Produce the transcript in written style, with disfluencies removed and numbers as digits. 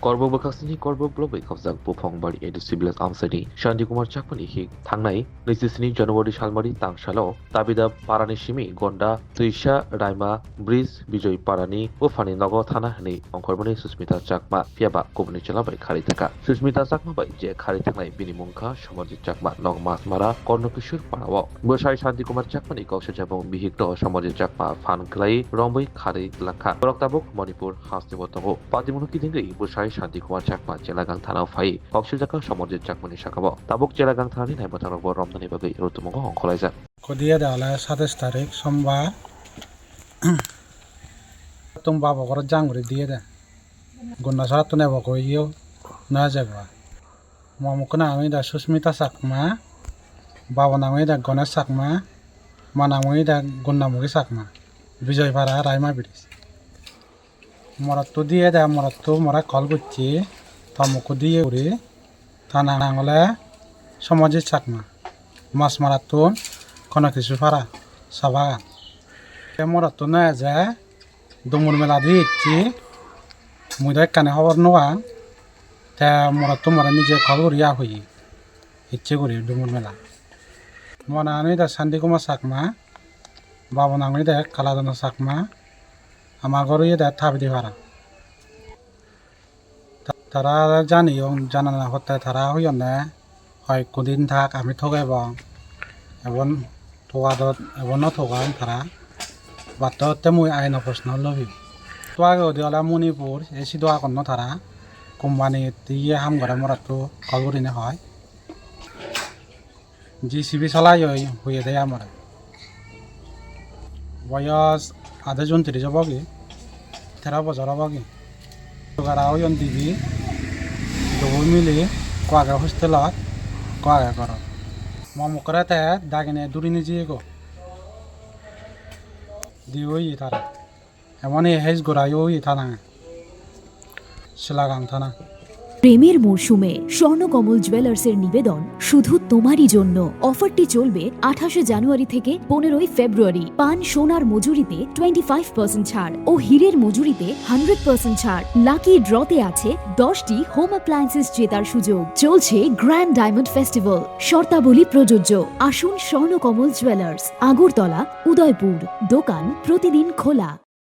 Korbo Blobe Hamjwk Bufangbar Edu Sibilas Amsani, Shanti Kwmajak Hi, Tangnai, Nisisini January Shalmari Tangshalo, Tabida Paranishimi, Gonda, Tuisha, Raima, Breeze, Bijay Parani, Ufani Nogo Thana, Onkormani, Susmita Chakma, Piaba, Kubun by Kharkha, Susmita Chakma by Jack Kharkha, Binimunka, Shamaji Chakma, Nogmas Mara, Kornokishur Parawa, Bwsai Shanti Kwmajak Kosajabo, Bihikto, Shamaji Chakma, Fan Clay, Romboy, Kharkha, Roktabuk, Manipur, Hastibotogo, Patimuki, Bwsai Shanti Kwmajak Chelagang Thana Fai, Silchakha Shamaji Chakmani Shakabo, Tabuk Chelagang Thani, Namatano Romani Bagi, Rotumo, Kolaza. Kodia dala 27 tarik Sombor tumba bokor janguri dia da gunda satu ne boko iyo na jagwa mamukna ami da Susmita Chakma baba nami da Gona Chakma manami da gunda mugi Chakma Bijay para Raima Bidis morattu dia da morattu mora call gucci tamuku dia uri thana nangole Shamaji Chakma mas maratun kono kisu para sabaga morattu na ja dumur mela dichi muda kane hobor noa ta morattu mara nije kalur ya hoyi iche guri dumur mela mona ani da Shanti Kwmajak Chakma baba nangni da Kaladana Chakma amar gori da thabidi para tara jani yong janana hotte tara hoyonne hoy kudin thak ami thogai bong ebon thogadot ebon thogan tara bato temui aina personal lobi tuago diola Manipur esi doa konno thara company tiye ham gora morattu kalurine hoy GCB salai hoye de amara boyos ada jon 30 bagi 13 বছর bagi togara hoyon dibi dobo mili kwaga hostelat kwaga koro mamukara ta dagine durini jiego dioi thara emoni hez gorayo thana শিলাগাং থানা প্রেমের মরশুমে স্বর্ণকমল জুয়েলার্সের নিবেদন শুধু তোমারই জন্য। অফারটি চলবে 28 জানুয়ারি থেকে 15 ফেব্রুয়ারি। পান সোনার মজুরিতে 25% ছাড় ও হীরের মজুরিতে 100% ছাড়। লাকি ড্রতে আছে 10টি হোম অ্যাপ্লায়েন্সেস জেতার সুযোগ। চলছে গ্র্যান্ড ডায়মন্ড ফেস্টিভ্যাল, শর্তাবলী প্রযোজ্য। আসুন স্বর্ণকমল জুয়েলার্স, আগরতলা, উদয়পুর। দোকান প্রতিদিন খোলা।